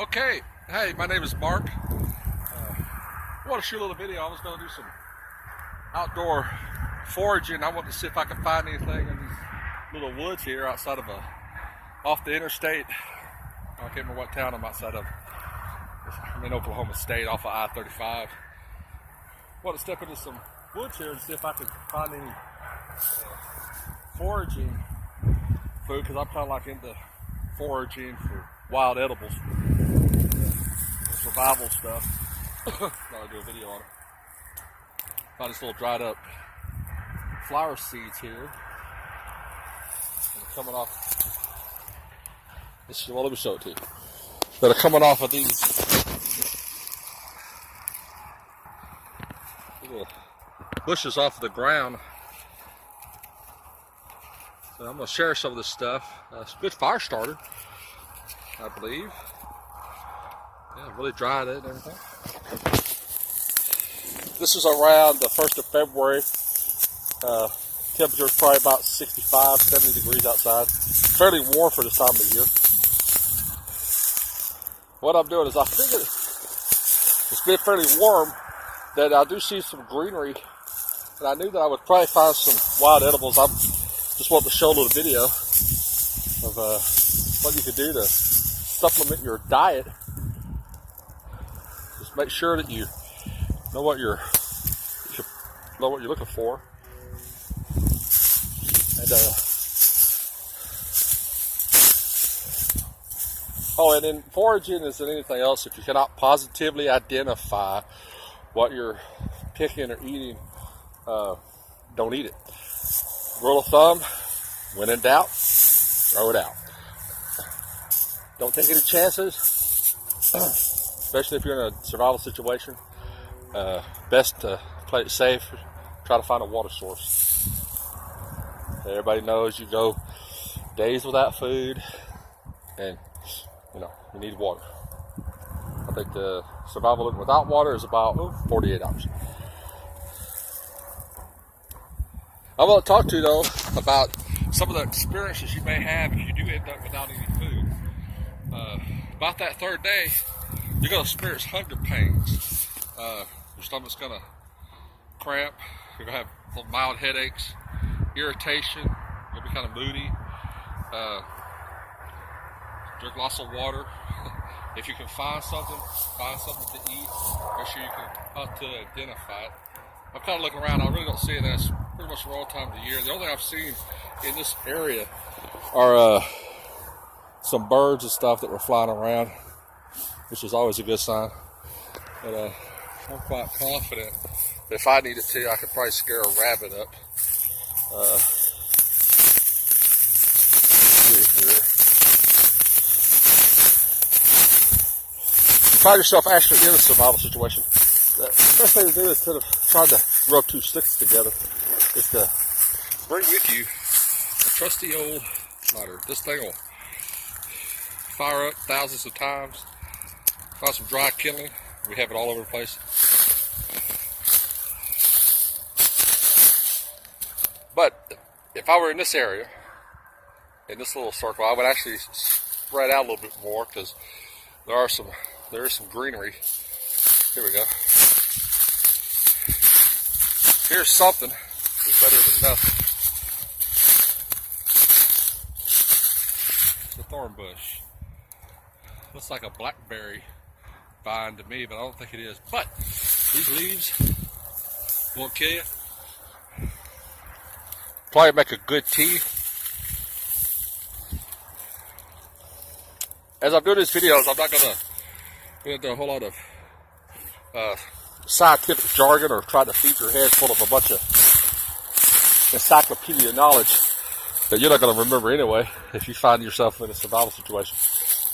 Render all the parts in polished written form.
Okay, hey, my name is Mark. I want to shoot a little video. I was going to do some outdoor foraging. I wanted to see if I could find anything in these little woods here outside of off the interstate. I can't remember what town I'm outside of. I'm in Oklahoma State off of I-35. I want to step into some woods here and see if I can find any foraging food, because I'm kind of like into foraging for wild edibles, survival stuff. I'll do a video on it. Found this little dried up flower seeds here. Coming off. Well, let me show it to you. That are coming off of these little bushes off of the ground. So I'm going to share some of this stuff. It's a good fire starter, I believe. Yeah, really dried it and everything. This is around the 1st of February. Temperature is probably about 65, 70 degrees outside. Fairly warm for this time of year. What I'm doing is I figured it's been fairly warm, that I do see some greenery, and I knew that I would probably find some wild edibles. I just wanted to show a little video of what you could do to supplement your diet. Just make sure that you know what you're looking for. And in foraging, as in anything else, if you cannot positively identify what you're picking or eating, don't eat it. Rule of thumb: when in doubt, throw it out. Don't take any chances, especially if you're in a survival situation. Best to play it safe. Try to find a water source. Everybody knows you go days without food, and you need water. I think the survival without water is about 48 hours. I want to talk to you though about some of the experiences you may have if you do end up without any food. About that third day, you're going to experience hunger pains. Your stomach's going to cramp. You're going to have little mild headaches, irritation. You'll be kind of moody. Drink lots of water. If you can find something to eat. Make sure you can to identify it. I'm kind of looking around. I really don't see it. That's pretty much the wrong time of the year. The only thing I've seen in this area are some birds and stuff that were flying around, which is always a good sign. But I'm quite confident that if I needed to, I could probably scare a rabbit up. You find yourself actually in a survival situation, the best thing to do, instead of trying to rub two sticks together, is to bring with you a trusty old lighter. This thing will fire up thousands of times. Find some dry kindling. We have it all over the place. But if I were in this area, in this little circle, I would actually spread out a little bit more, because there is some greenery. Here we go. Here's something that's better than nothing. It's a thorn bush. Looks like a blackberry vine to me, but I don't think it is. But these leaves won't kill you. Probably make a good tea. As I'm doing these videos, I'm not going to do a whole lot of scientific jargon or try to feed your head full of a bunch of encyclopedia knowledge that you're not going to remember anyway if you find yourself in a survival situation.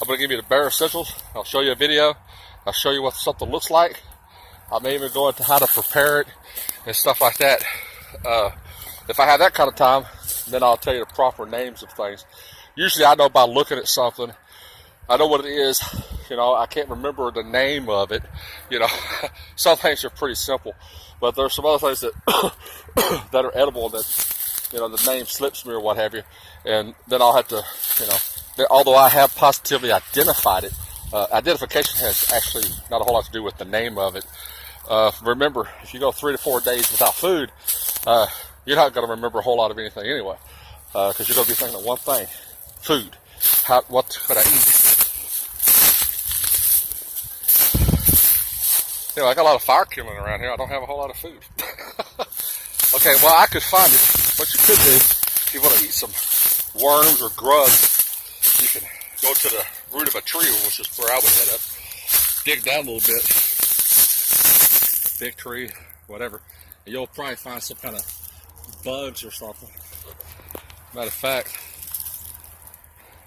I'm going to give you the bare essentials. I'll show you a video. I'll show you what something looks like. I may even go into how to prepare it and stuff like that. If I have that kind of time, then I'll tell you the proper names of things. Usually I know by looking at something. I know what it is. I can't remember the name of it. Some things are pretty simple, but there's some other things that that are edible that the name slips me or what have you, and then I'll have to, although I have positively identified it, Identification has actually not a whole lot to do with the name of it. Remember, if you go 3 to 4 days without food, you're not going to remember a whole lot of anything anyway, because you're going to be thinking of one thing: food. What could I eat? You know, I got a lot of fire killing around here. I don't have a whole lot of food. Okay, well, I could find it. What you could do, if you want to eat some worms or grubs, you can go to the root of a tree, which is where I would head up, dig down a little bit, a big tree, whatever, and you'll probably find some kind of bugs or something. Matter of fact,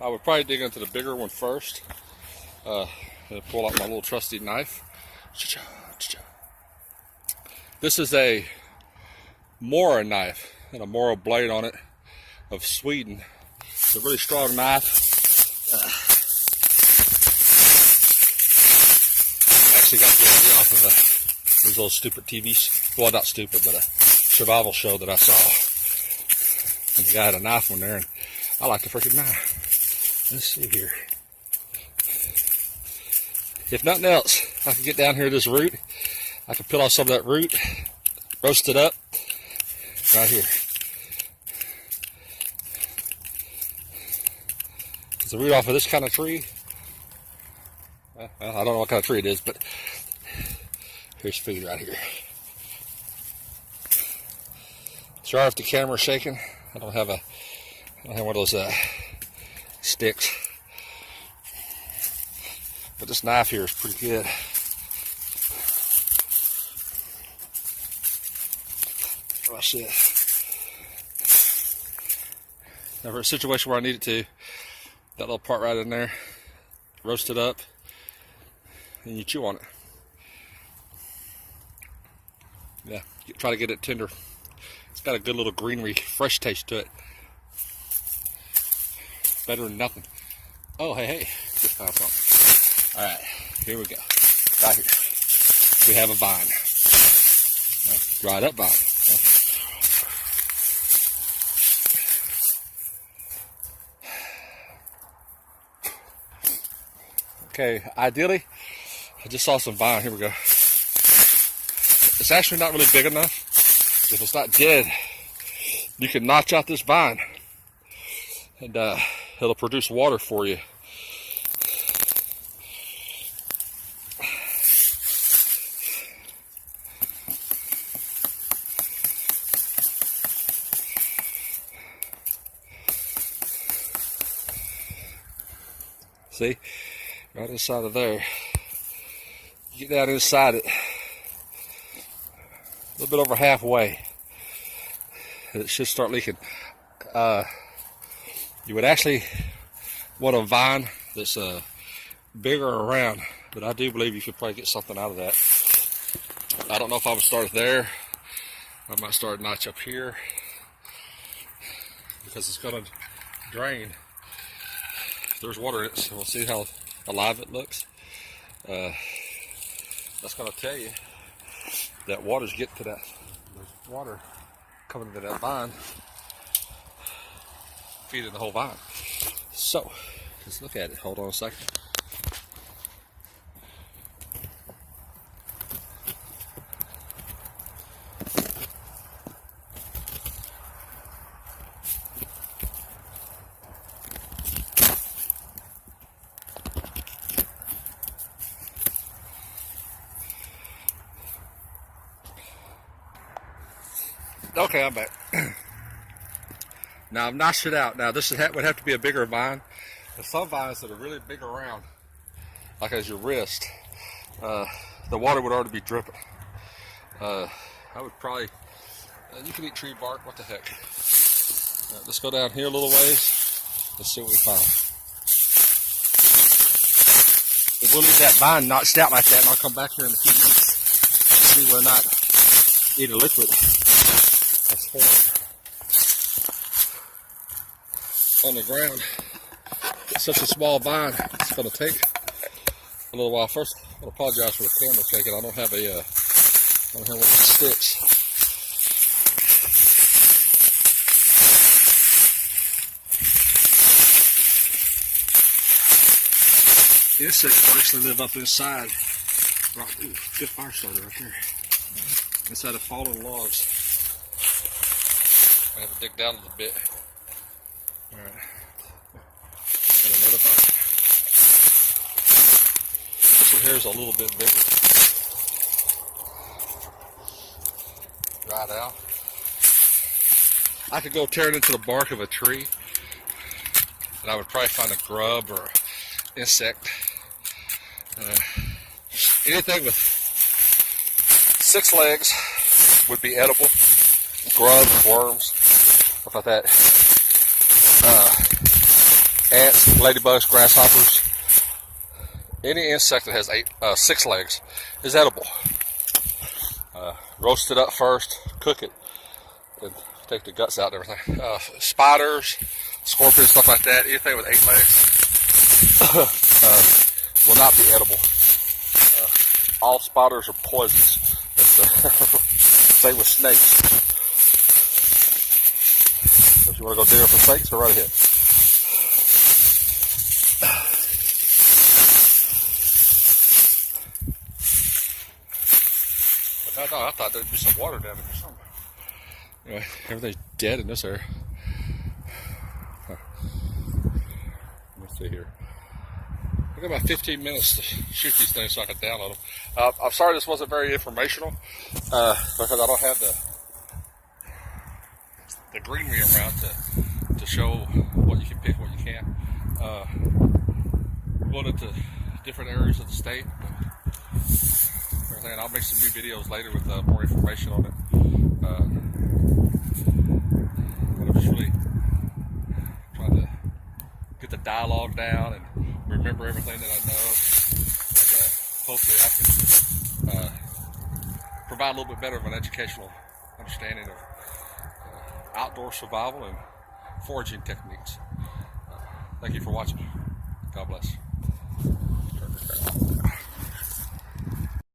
I would probably dig into the bigger one first, and pull out my little trusty knife. This is a Mora knife and a Mora blade on it of Sweden. It's a really strong knife. I actually got the idea off of those little stupid TVs. Well, not stupid, but a survival show that I saw. And the guy had a knife on there, and I like the freaking knife. Let's see here. If nothing else, I can get down here to this root. I can peel off some of that root, roast it up, right here. It's the root off of this kind of tree. Well, I don't know what kind of tree it is, but here's food right here. Sorry if the camera's shaking. I don't have one of those sticks. But this knife here is pretty good. Watch this. Now for a situation where I need it to, that little part right in there, roast it up, and you chew on it. Yeah, you try to get it tender. It's got a good little greenery, fresh taste to it. Better than nothing. Oh, hey, just found something. All right, here we go. Right here, we have a vine. Dried up vine. Okay, ideally, I just saw some vine. Here we go. It's actually not really big enough. If it's not dead, you can notch out this vine, and it'll produce water for you. See, right inside of there. You get down inside it, a little bit over halfway, and it should start leaking. You would actually want a vine that's bigger around, but I do believe you could probably get something out of that. I don't know if I would start there. I might start a notch up here, because it's going to drain. There's water in it, so we'll see how alive it looks. That's going to tell you that water's getting to that. There's water coming to that vine, feeding the whole vine. So, let's look at it. Hold on a second. Okay, I'm back. Now I've notched it out. Now this would have to be a bigger vine. There's some vines that are really big around, like as your wrist, the water would already be dripping. I would probably, you can eat tree bark, what the heck. Let's go down here a little ways. Let's see what we find. If we'll leave that vine notched out like that, and I'll come back here in a few minutes. See we're not eating liquid. That's forming on the ground. It's such a small vine, it's going to take a little while. First, I apologize for the camera shaking. I don't have one of the sticks. insects actually live up inside. Right, ooh, good fire starter right there. Inside of fallen logs. I have to dig down a little bit. Alright. And another fire. This one here is a little bit bigger. Right out. I could go tearing into the bark of a tree, and I would probably find a grub or insect. Anything with 6 legs would be edible. Grubs, worms, stuff like that. Ants, ladybugs, grasshoppers. Any insect that has 6 legs is edible. Roast it up first, cook it, and take the guts out and everything. Spiders, scorpions, stuff like that. Anything with 8 legs will not be edible. All spiders are poisonous. Same with snakes. So if you want to go dig for snakes, go right ahead. No, I thought there'd be some water damage or something. Anyway, everything's dead in this area. Let's see here. I got about 15 minutes to shoot these things so I can download them. I'm sorry this wasn't very informational because I don't have the greenery around to show what you can pick, what you can't. We're going into different areas of the state. And I'll make some new videos later with more information on it. I'm just really trying to get the dialogue down and remember everything that I know. And, hopefully I can provide a little bit better of an educational understanding of outdoor survival and foraging techniques. Thank you for watching. God bless.